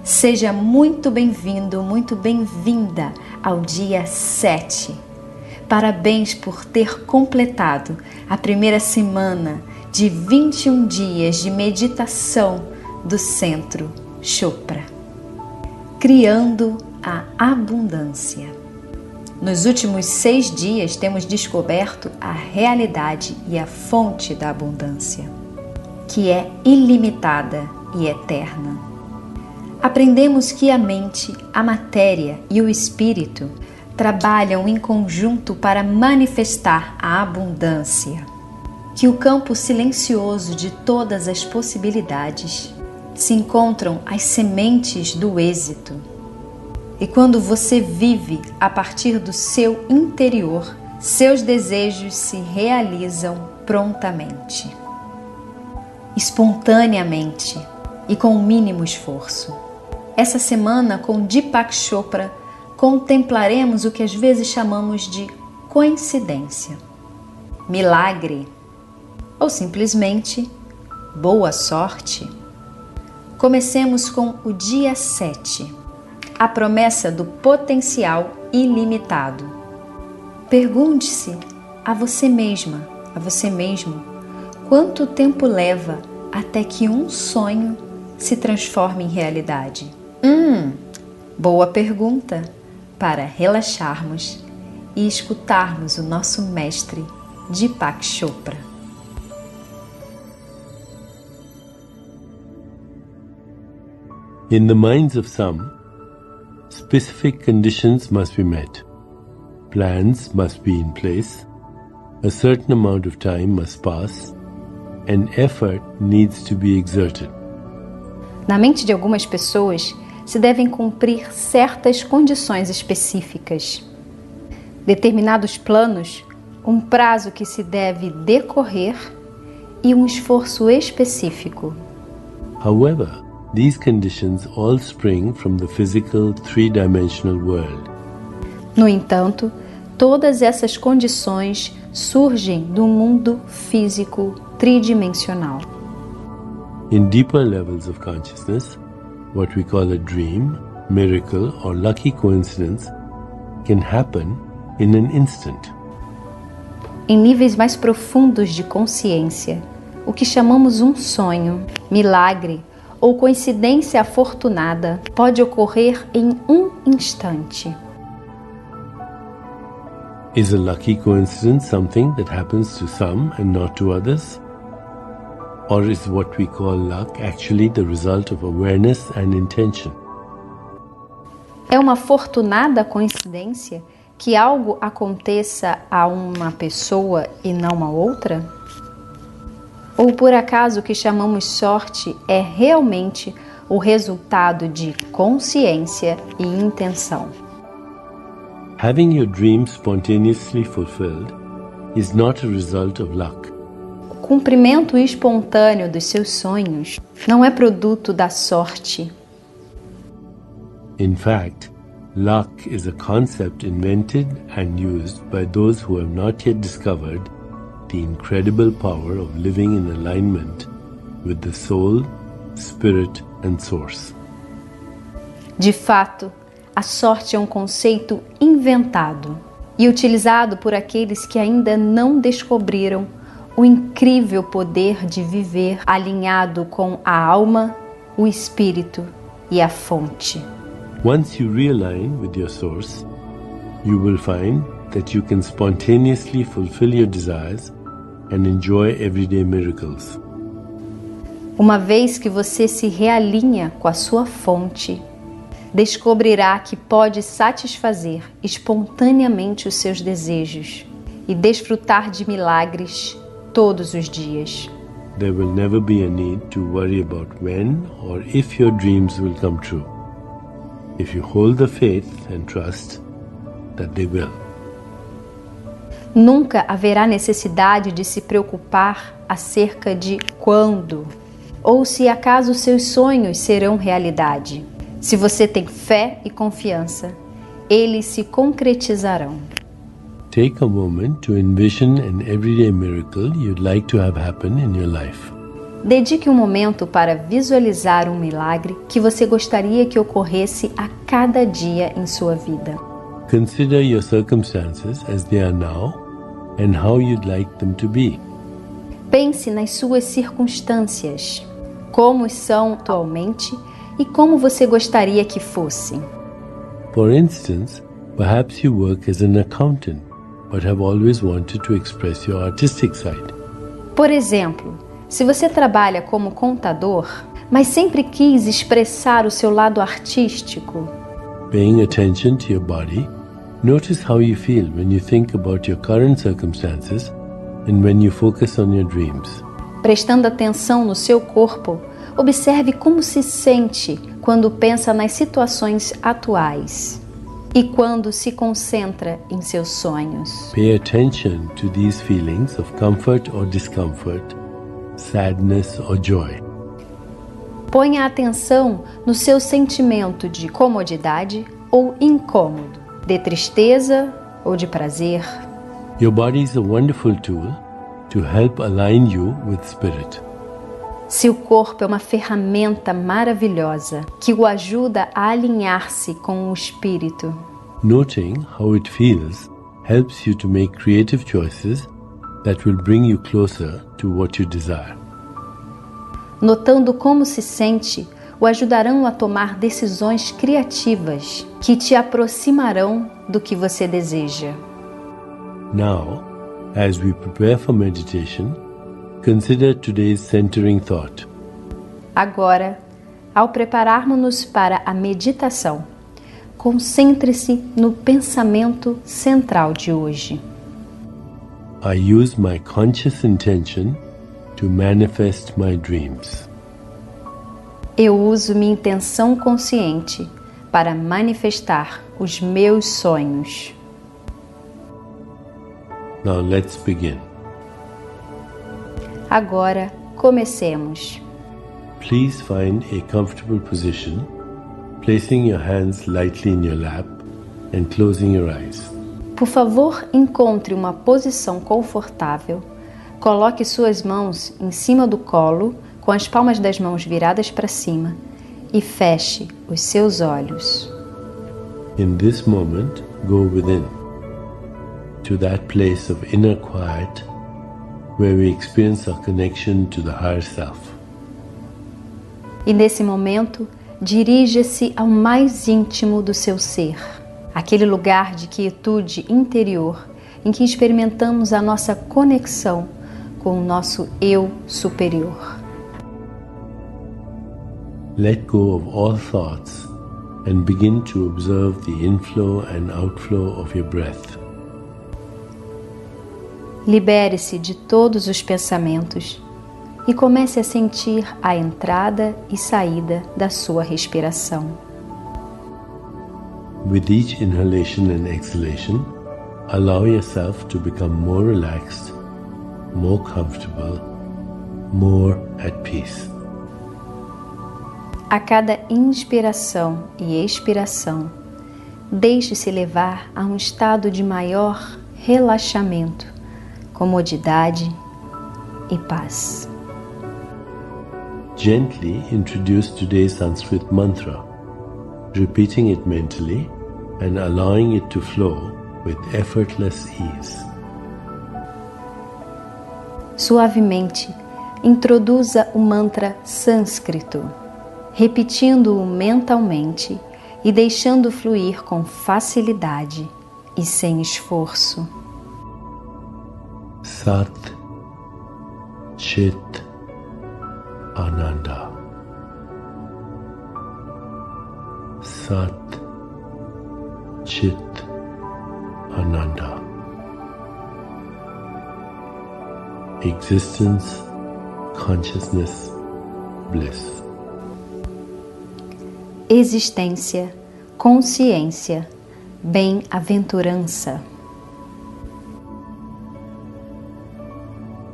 Seja muito bem-vindo, muito bem-vinda ao dia 7. Parabéns por ter completado a primeira semana de 21 dias de meditação do Centro Chopra, criando a abundância. Nos últimos 6 dias temos descoberto a realidade e a fonte da abundância, que é ilimitada e eterna. Aprendemos que a mente, a matéria e o espírito trabalham em conjunto para manifestar a abundância, que o campo silencioso de todas as possibilidades se encontram as sementes do êxito. E quando você vive a partir do seu interior, seus desejos se realizam prontamente, espontaneamente e com o mínimo esforço. Essa semana, com Deepak Chopra, contemplaremos o que às vezes chamamos de coincidência, milagre ou simplesmente boa sorte. Comecemos com o dia 7, a promessa do potencial ilimitado. Pergunte-se a você mesma, a você mesmo, quanto tempo leva até que um sonho se transforme em realidade? Boa pergunta para relaxarmos e escutarmos o nosso mestre Deepak Chopra. In the minds of some, specific conditions must be met. Plans must be in place, a certain amount of time must pass, and effort needs to be exerted. Na mente de algumas pessoas, se devem cumprir certas condições específicas, determinados planos, um prazo que se deve decorrer e um esforço específico. However, these conditions all spring from the physical three-dimensional world. No entanto, todas essas condições surgem do mundo físico tridimensional. In deeper levels of consciousness, what we call a dream, miracle, or lucky coincidence can happen in an instant. Em níveis mais profundos de consciência, o que chamamos um sonho, milagre ou coincidência afortunada pode ocorrer em um instante. Is a lucky coincidence something that happens to some and not to others? Or is what we call luck actually the result of awareness and intention? É uma afortunada coincidência que algo aconteça a uma pessoa e não a outra? Ou por acaso o que chamamos sorte é realmente o resultado de consciência e intenção? Having your dream spontaneously fulfilled is not a result of luck. O cumprimento espontâneo dos seus sonhos não é produto da sorte. In fact, luck is a concept invented and used by those who have not yet discovered the incredible power of living in alignment with the soul, spirit, and source. De fato, a sorte é um conceito inventado e utilizado por aqueles que ainda não descobriram o incrível poder de viver alinhado com a alma, o espírito e a fonte. Once you realign with your source, you will find that you can spontaneously fulfill your desires and enjoy everyday miracles. Uma vez que você se realinha com a sua fonte, descobrirá que pode satisfazer espontaneamente os seus desejos e desfrutar de milagres todos os dias. There will never be a need to worry about when or if your dreams will come true, if you hold the faith and trust that they will. Nunca haverá necessidade de se preocupar acerca de quando ou se acaso seus sonhos serão realidade. Se você tem fé e confiança, eles se concretizarão. Take a moment to envision an everyday miracle you'd like to have happen in your life. Dedique um momento para visualizar um milagre que você gostaria que ocorresse a cada dia em sua vida. Consider your circumstances as they are now and how you'd like them to be. Pense nas suas circunstâncias, como são atualmente e como você gostaria que fossem. For instance, perhaps you work as an accountant, but have always wanted to express your artistic side. Por exemplo, se você trabalha como contador, mas sempre quis expressar o seu lado artístico. Paying attention to your body, notice how you feel when you think about your current circumstances and when you focus on your dreams. Prestando atenção no seu corpo, observe como se sente quando pensa nas situações atuais e quando se concentra em seus sonhos. Pay attention to these feelings of comfort or discomfort, sadness or joy. Ponha atenção no seu sentimento de comodidade ou incômodo, de tristeza ou de prazer. Your body is a wonderful tool to help align you with spirit. Seu corpo é uma ferramenta maravilhosa que o ajuda a alinhar-se com o espírito. Noting how it feels helps you to make creative choices that will bring you closer to what you desire. Notando como se sente, o ajudarão a tomar decisões criativas que te aproximarão do que você deseja. Now, as we prepare for meditation, consider today's centering thought. Agora, ao prepararmos-nos para a meditação, concentre-se no pensamento central de hoje. I use my conscious intention to manifest my dreams. Eu uso minha intenção consciente para manifestar os meus sonhos. Now let's begin. Agora, comecemos. Please find a comfortable position, placing your hands lightly in your lap and closing your eyes. Por favor, encontre uma posição confortável. Coloque suas mãos em cima do colo, com as palmas das mãos viradas para cima, e feche os seus olhos. In this moment, go within, to that place of inner quiet where we experience our connection to the higher self. E nesse momento, dirija-se ao mais íntimo do seu ser, aquele lugar de quietude interior em que experimentamos a nossa conexão com o nosso eu superior. Let go of all thoughts and begin to observe the inflow and outflow of your breath. Libere-se de todos os pensamentos e comece a sentir a entrada e saída da sua respiração. With each inhalation and exhalation, allow yourself to become more relaxed, more comfortable, more at peace. A cada inspiração e expiração, deixe-se levar a um estado de maior relaxamento, comodidade e paz. Gently introduce today's Sanskrit mantra, repeating it mentally and allowing it to flow with effortless ease. Suavemente, introduza o mantra sânscrito, repetindo-o mentalmente e deixando fluir com facilidade e sem esforço. Sat Chit Ananda. Sat Chit Ananda. Existence, consciousness, bliss. Existência, consciência, bem-aventurança.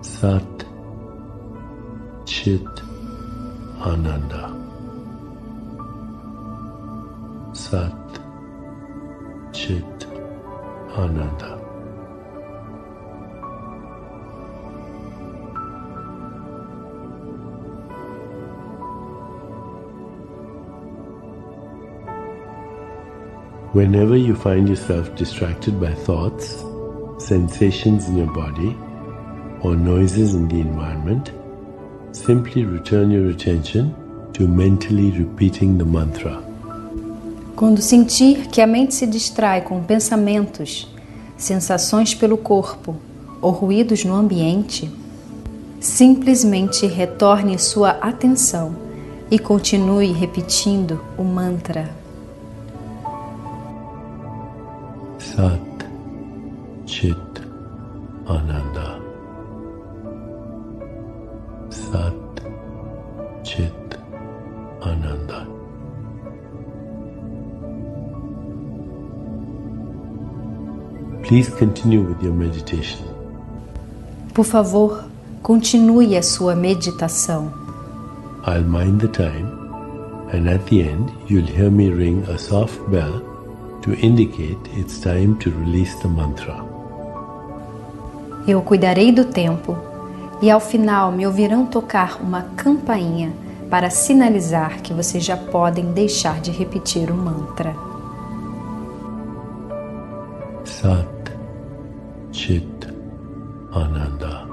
Sat Chit Ananda. Sat Chit Ananda. Whenever you find yourself distracted by thoughts, sensations in your body, or noises in the environment, simply return your attention to mentally repeating the mantra. Quando sentir que a mente se distrai com pensamentos, sensações pelo corpo ou ruídos no ambiente, simplesmente retorne sua atenção e continue repetindo o mantra. Sat Chit Ananda. Sat Chit Ananda. Please continue with your meditation. Por favor, continue a sua meditação. I'll mind the time, and at the end you'll hear me ring a soft bell to indicate it's time to release the mantra. Eu cuidarei do tempo, e ao final me ouvirão tocar uma campainha para sinalizar que vocês já podem deixar de repetir o mantra. Sat Chit Ananda.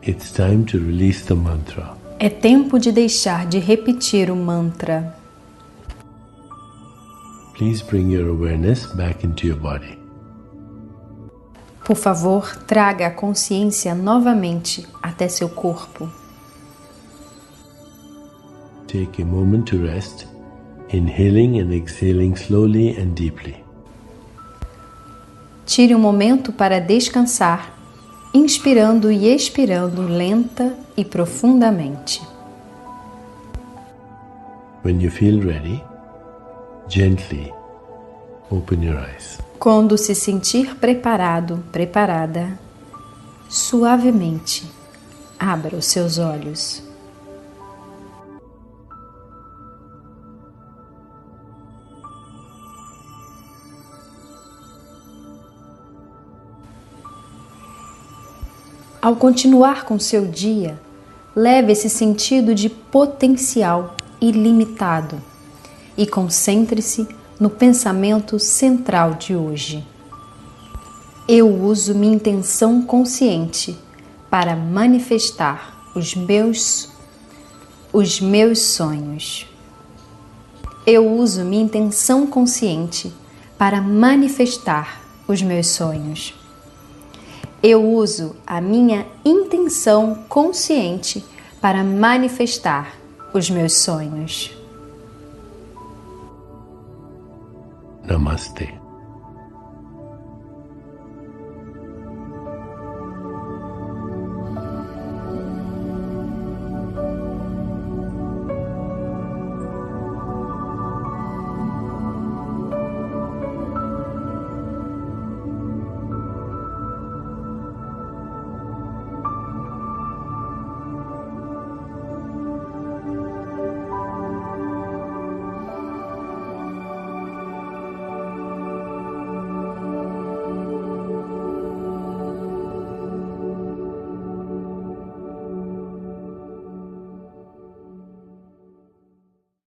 It's time to release the mantra. É tempo de deixar de repetir o mantra. Please bring your awareness back into your body. Por favor, traga a consciência novamente até seu corpo. Take a moment to rest, inhaling and exhaling slowly and deeply. Tire um momento para descansar, inspirando e expirando lenta e profundamente. When you feel ready, gently open your eyes. Quando se sentir preparado, preparada, suavemente abra os seus olhos. Ao continuar com seu dia, leve esse sentido de potencial ilimitado e concentre-se no pensamento central de hoje. Eu uso minha intenção consciente para manifestar os meus sonhos. Eu uso minha intenção consciente para manifestar os meus sonhos. Eu uso a minha intenção consciente para manifestar os meus sonhos. Namaste.